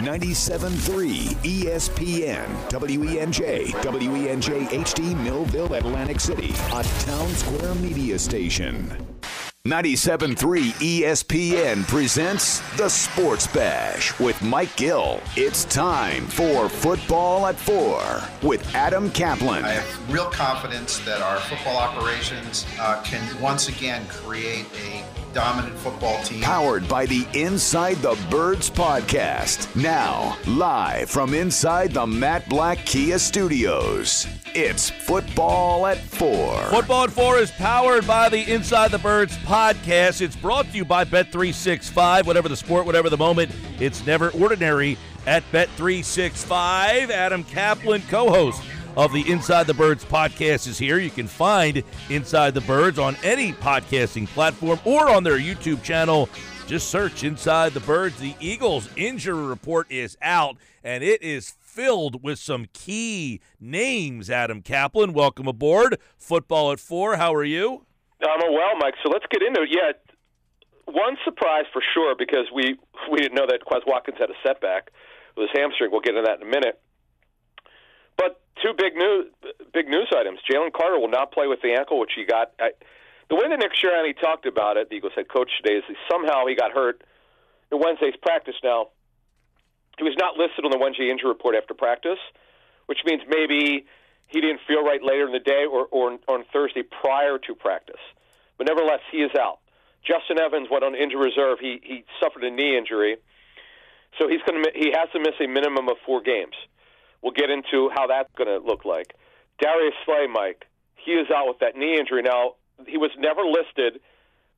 97.3 ESPN, WENJ, WENJ HD Millville, Atlantic City, a Town Square media station. 97.3 ESPN presents The Sports Bash with Mike Gill. It's time for Football at 4 with Adam Caplan. I have real confidence that our football operations can once again create a dominant football team. Powered by the Inside the Birds podcast. Now, live from inside the Matt Black Kia Studios. It's Football at 4. Football at 4 is powered by the Inside the Birds podcast. It's brought to you by Bet365. Whatever the sport, whatever the moment, it's never ordinary at Bet365. Adam Caplan, co-host of the Inside the Birds podcast, is here. You can find Inside the Birds on any podcasting platform or on their YouTube channel. Just search Inside the Birds. The Eagles injury report is out, and it is filled with some key names. Adam Caplan, welcome aboard. Football at 4. How are you? I'm well, Mike. So let's get into it. Yeah, one surprise for sure, because we didn't know that Quez Watkins had a setback with his hamstring. We'll get into that in a minute. But two big news items. Jalen Carter will not play with the ankle, which he got. The way that Nick Sirianni talked about it, the Eagles head coach today, is somehow he got hurt in Wednesday's practice. Now, he was not listed on the Wednesday injury report after practice, which means maybe he didn't feel right later in the day or on Thursday prior to practice. But nevertheless, he is out. Justin Evans went on injury reserve. He suffered a knee injury, so he has to miss a minimum of 4 games. We'll get into how that's going to look like. Darius Slay, Mike, he is out with that knee injury. Now, he was never listed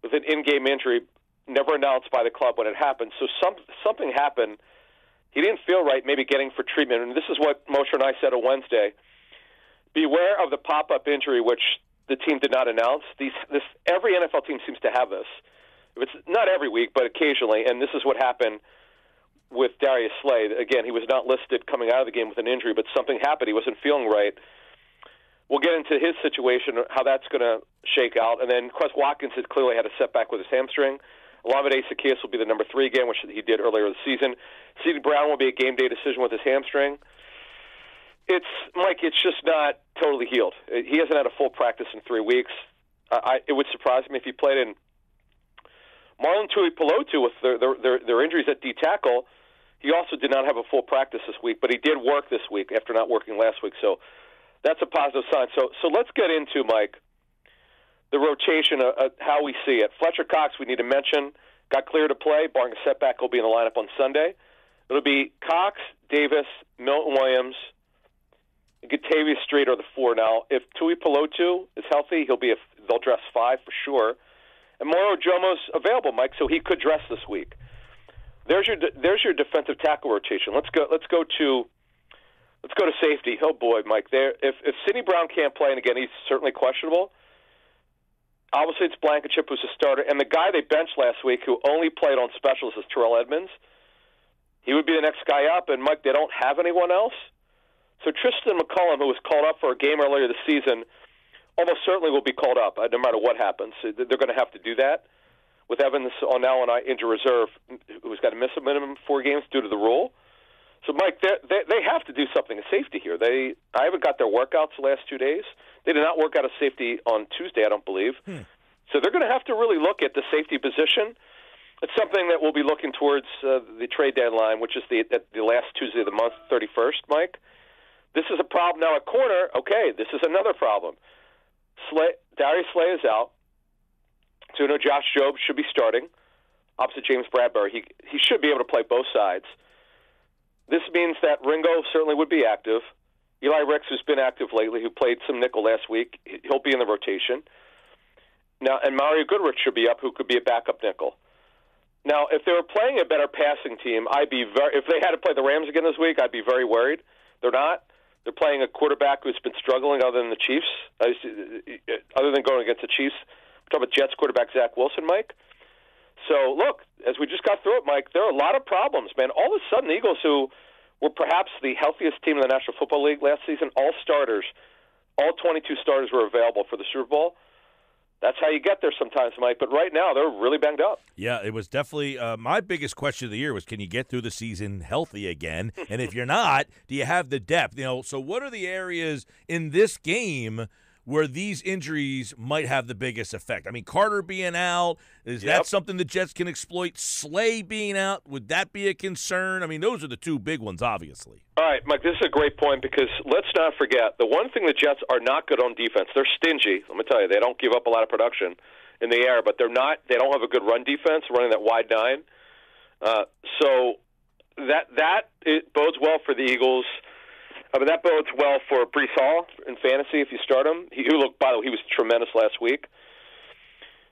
with an in-game injury, never announced by the club when it happened. So something happened. He didn't feel right maybe getting for treatment. And this is what Mosher and I said on Wednesday. Beware of the pop-up injury, which the team did not announce. Every NFL team seems to have this. It's not every week, but occasionally. And this is what happened with Darius Slay. Again, he was not listed coming out of the game with an injury, but something happened. He wasn't feeling right. We'll get into his situation, how that's going to shake out. And then Quez Watkins has clearly had a setback with his hamstring. Olamide Zaccheaus will be the number 3 again, which he did earlier this season. C.D. Brown will be a game-day decision with his hamstring. It's just not totally healed. He hasn't had a full practice in 3 weeks. It would surprise me if he played in. Marlon Tuipulotu, with their injuries at D-tackle, he also did not have a full practice this week, but he did work this week after not working last week. So that's a positive sign. So let's get into, Mike, the rotation, how we see it. Fletcher Cox, we need to mention, got cleared to play. Barring a setback, he'll be in the lineup on Sunday. It'll be Cox, Davis, Milton Williams, and Gatavius Street are the 4 now. If Tuipulotu is healthy, they'll dress 5 for sure. And Moro Jomo's available, Mike, so he could dress this week. There's your defensive tackle rotation. Let's go to safety. Oh boy, Mike. If Sidney Brown can't play, and again he's certainly questionable, obviously it's Blankenship who's a starter, and the guy they benched last week who only played on specials is Terrell Edmonds. He would be the next guy up, and Mike, they don't have anyone else. So Tristan McCullum, who was called up for a game earlier this season, almost certainly will be called up no matter what happens. They're going to have to do that. With Evans on injury reserve, who's got to miss a minimum 4 games due to the rule. So, Mike, they have to do something at safety here. I haven't got their workouts the last 2 days. They did not work out a safety on Tuesday, I don't believe. So they're going to have to really look at the safety position. It's something that we'll be looking towards the trade deadline, which is the last Tuesday of the month, 31st, Mike. This is a problem now at corner. Okay, this is another problem. Darius Slay is out. So, Josh Jobe should be starting opposite James Bradbury. He should be able to play both sides. This means that Ringo certainly would be active. Eli Ricks, who's been active lately, who played some nickel last week, he'll be in the rotation. Now, and Mario Goodrich should be up, who could be a backup nickel. Now, if they were playing a better passing team, if they had to play the Rams again this week, I'd be very worried. They're not. They're playing a quarterback who's been struggling other than the Chiefs, other than going against the Chiefs. We're talking about Jets quarterback Zach Wilson, Mike. So, look, as we just got through it, Mike, there are a lot of problems, man. All of a sudden, the Eagles, who were perhaps the healthiest team in the National Football League last season, all 22 starters were available for the Super Bowl. That's how you get there sometimes, Mike. But right now, they're really banged up. Yeah, it was definitely my biggest question of the year was, can you get through the season healthy again? And if you're not, do you have the depth? So what are the areas in this game where these injuries might have the biggest effect? I mean, Carter being out, is that something the Jets can exploit? Slay being out, would that be a concern? I mean, those are the two big ones, obviously. All right, Mike, this is a great point because let's not forget, the one thing the Jets are not good on defense, they're stingy. Let me tell you, they don't give up a lot of production in the air, but they don't have a good run defense running that wide nine. So that it bodes well for the Eagles. I mean, that bodes well for Breece Hall in fantasy if you start him. By the way, he was tremendous last week.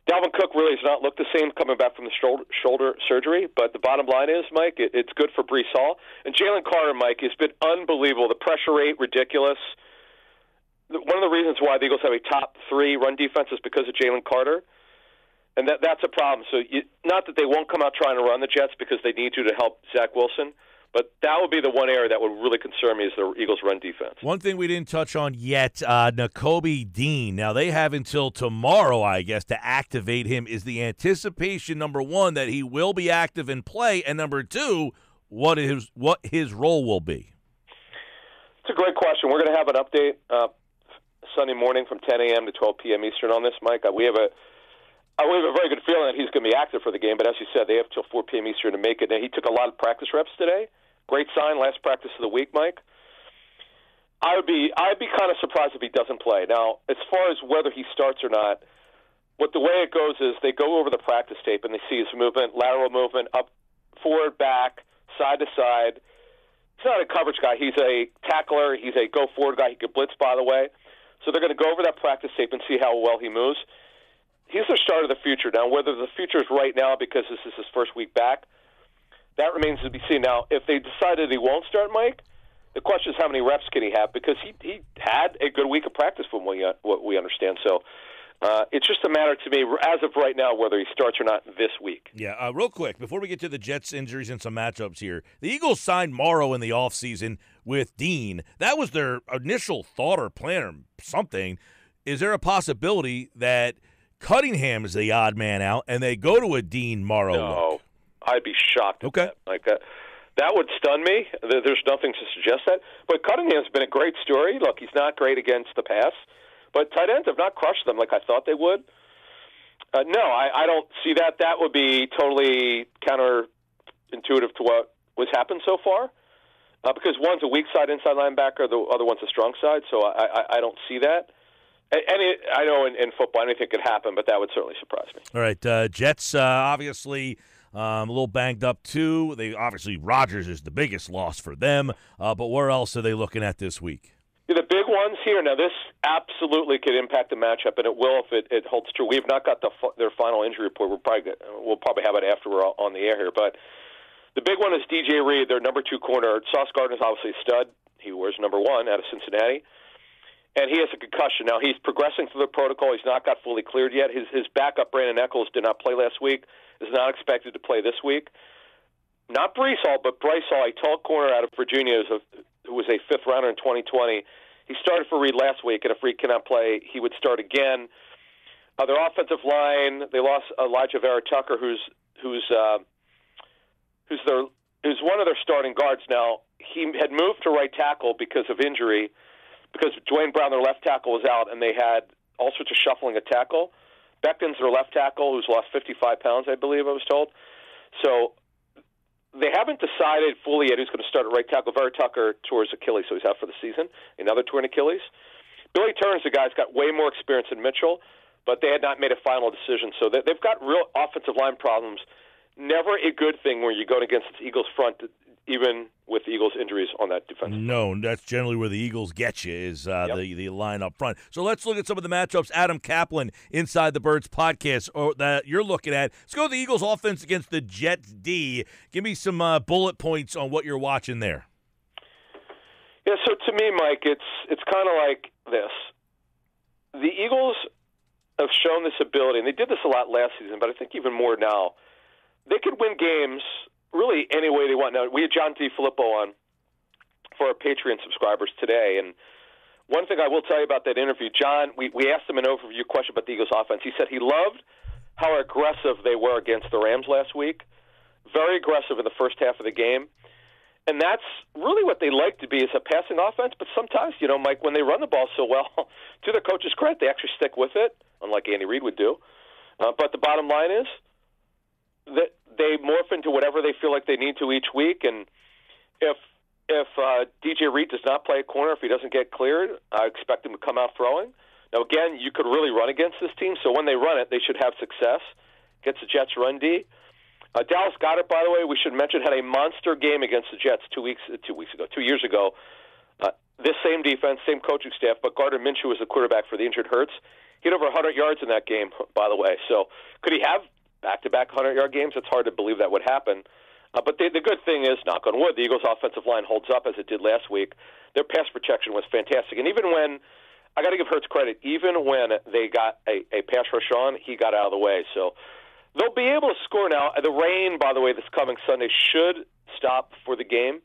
Dalvin Cook really has not looked the same coming back from the shoulder surgery, but the bottom line is, Mike, it's good for Breece Hall. And Jalen Carter, Mike, has been unbelievable. The pressure rate, ridiculous. One of the reasons why the Eagles have a top 3 run defense is because of Jalen Carter, and that's a problem. So not that they won't come out trying to run the Jets because they need to help Zach Wilson, but that would be the one area that would really concern me is the Eagles' run defense. One thing we didn't touch on yet, Nakobe Dean. Now, they have until tomorrow, I guess, to activate him. Is the anticipation, number one, that he will be active in play, and number two, what his role will be? It's a great question. We're going to have an update Sunday morning from 10 a.m. to 12 p.m. Eastern on this, Mike. We have a very good feeling that he's going to be active for the game, but as you said, they have till 4 p.m. Eastern to make it. And he took a lot of practice reps today. Great sign, last practice of the week, Mike. I'd be kind of surprised if he doesn't play. Now, as far as whether he starts or not, the way it goes is they go over the practice tape and they see his movement, lateral movement, up, forward, back, side to side. He's not a coverage guy. He's a tackler. He's a go-forward guy. He could blitz, by the way. So they're going to go over that practice tape and see how well he moves. He's the start of the future. Now, whether the future is right now because this is his first week back, that remains to be seen. Now, if they decided he won't start, Mike, the question is how many reps can he have, because he had a good week of practice from what we understand. So it's just a matter to me, as of right now, whether he starts or not this week. Yeah, real quick, before we get to the Jets' injuries and some matchups here, the Eagles signed Morrow in the offseason with Dean. That was their initial thought or plan or something. Is there a possibility that Cunningham is the odd man out and they go to a Dean Morrow No. look? I'd be shocked. Okay. That would stun me. There's nothing to suggest that. But Cunningham's been a great story. Look, he's not great against the pass, but tight ends have not crushed them like I thought they would. No, I don't see that. That would be totally counterintuitive to what was happened so far, because one's a weak side inside linebacker, the other one's a strong side, so I don't see that. I know in football anything could happen, but that would certainly surprise me. All right, Jets obviously a little banged up too. Rodgers is the biggest loss for them, but where else are they looking at this week? The big ones here. Now, this absolutely could impact the matchup, and it will if it holds true. We've not got their final injury report. We'll probably have it after we're on the air here. But the big one is DJ Reed, their number 2 corner. Sauce Gardner's obviously a stud. He wears number 1 out of Cincinnati. And he has a concussion. Now, he's progressing through the protocol. He's not got fully cleared yet. His backup, Brandon Echols, did not play last week, is not expected to play this week. Not Breece Hall, but Bryce Hall, a tall corner out of Virginia who was a 5th rounder in 2020. He started for Reed last week, and if Reed cannot play, he would start again. Their offensive line, they lost Elijah Vera Tucker, who's one of their starting guards now. He had moved to right tackle because of injury, because Dwayne Brown, their left tackle, was out, and they had all sorts of shuffling at tackle. Beckton's their left tackle, who's lost 55 pounds, I believe I was told. So they haven't decided fully yet who's going to start at right tackle. Vera Tucker tore his Achilles, so he's out for the season. Another torn Achilles. Billy Turner's the guy's got way more experience than Mitchell, but they had not made a final decision. So they've got real offensive line problems. Never a good thing where you go against the Eagles front, even with the Eagles' injuries on that defense. No, that's generally where the Eagles get you, is the line up front. So let's look at some of the matchups. Adam Caplan, Inside the Birds podcast, that you're looking at. Let's go to the Eagles' offense against the Jets' D. Give me some bullet points on what you're watching there. Yeah, so to me, Mike, it's kind of like this. The Eagles have shown this ability, and they did this a lot last season, but I think even more now. They could win games really any way they want. Now, we had John DiFilippo on for our Patreon subscribers today, and one thing I will tell you about that interview, John, we asked him an overview question about the Eagles' offense. He said he loved how aggressive they were against the Rams last week. Very aggressive in the first half of the game. And that's really what they like to be, is a passing offense. But sometimes, Mike, when they run the ball so well, to their coach's credit, they actually stick with it, unlike Andy Reid would do. But the bottom line is that they morph into whatever they feel like they need to each week. And if DJ Reed does not play a corner, if he doesn't get cleared, I expect him to come out throwing. Now, again, you could really run against this team, so when they run it, they should have success. Gets the Jets run D. Dallas Goedert, by the way, we should mention, had a monster game against the Jets 2 years ago. This same defense, same coaching staff, but Gardner Minshew was the quarterback for the injured Hurts. He had over 100 yards in that game, by the way. So could he have back-to-back 100-yard games? It's hard to believe that would happen. But the good thing is, knock on wood, the Eagles' offensive line holds up as it did last week. Their pass protection was fantastic. And even when, I got to give Hurts credit, even when they got a pass rush on, he got out of the way. So they'll be able to score now. The rain, by the way, this coming Sunday should stop for the game,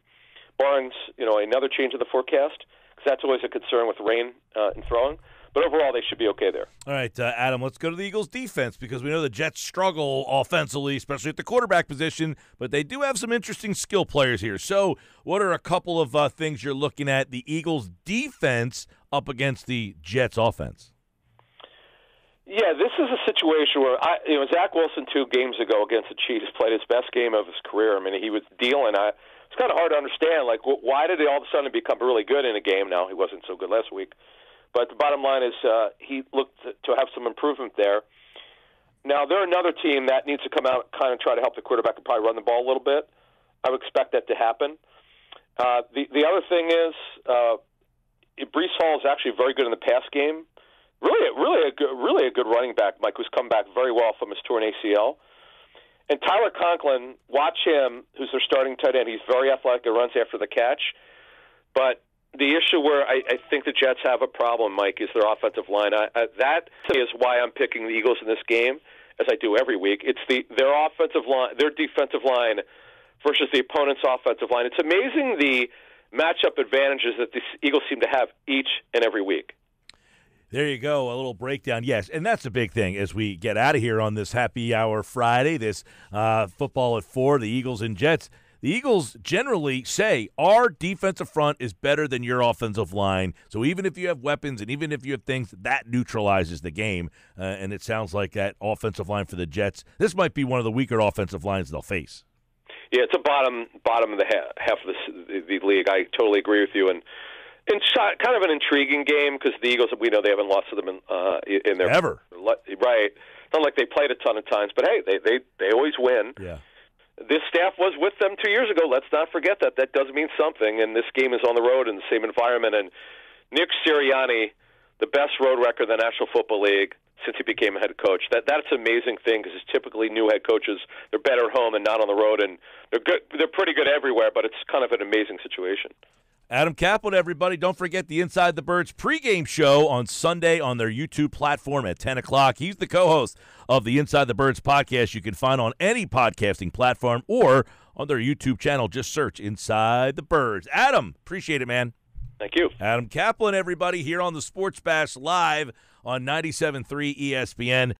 barring another change of the forecast, because that's always a concern with rain and throwing. But overall, they should be okay there. All right, Adam, let's go to the Eagles' defense, because we know the Jets struggle offensively, especially at the quarterback position, but they do have some interesting skill players here. So what are a couple of things you're looking at the Eagles' defense up against the Jets' offense? Yeah, this is a situation where Zach Wilson 2 games ago against the Chiefs played his best game of his career. I mean, he was dealing. It's kind of hard to understand. Like, why did he all of a sudden become really good in a game? Now he wasn't so good last week. But the bottom line is he looked to have some improvement there. Now, they're another team that needs to come out and kind of try to help the quarterback and probably run the ball a little bit. I would expect that to happen. The other thing is Breece Hall is actually very good in the pass game. Really a good running back, Mike, who's come back very well from his torn ACL. And Tyler Conklin, watch him, who's their starting tight end. He's very athletic and runs after the catch. But the issue where I think the Jets have a problem, Mike, is their offensive line. That is why I'm picking the Eagles in this game, as I do every week. It's their offensive line, their defensive line versus the opponent's offensive line. It's amazing the matchup advantages that the Eagles seem to have each and every week. There you go, a little breakdown. Yes, and that's a big thing as we get out of here on this happy hour Friday, this football at 4, the Eagles and Jets. The Eagles generally say our defensive front is better than your offensive line. So even if you have weapons and even if you have things, that neutralizes the game. And it sounds like that offensive line for the Jets, this might be one of the weaker offensive lines they'll face. Yeah, it's a bottom of the half of the league. I totally agree with you. And it's kind of an intriguing game because the Eagles, we know they haven't lost to them in their ever. Right. It's not like they played a ton of times, but hey, they always win. Yeah. This staff was with them 2 years ago. Let's not forget that. That does mean something. And this game is on the road in the same environment. And Nick Sirianni, the best road record in the National Football League since he became a head coach. That's an amazing thing because it's typically new head coaches. They're better at home and not on the road, and they're good. They're pretty good everywhere. But it's kind of an amazing situation. Adam Caplan, everybody. Don't forget the Inside the Birds pregame show on Sunday on their YouTube platform at 10 o'clock. He's the co-host of the Inside the Birds podcast you can find on any podcasting platform or on their YouTube channel. Just search Inside the Birds. Adam, appreciate it, man. Thank you. Adam Caplan, everybody, here on the Sports Bash live on 97.3 ESPN.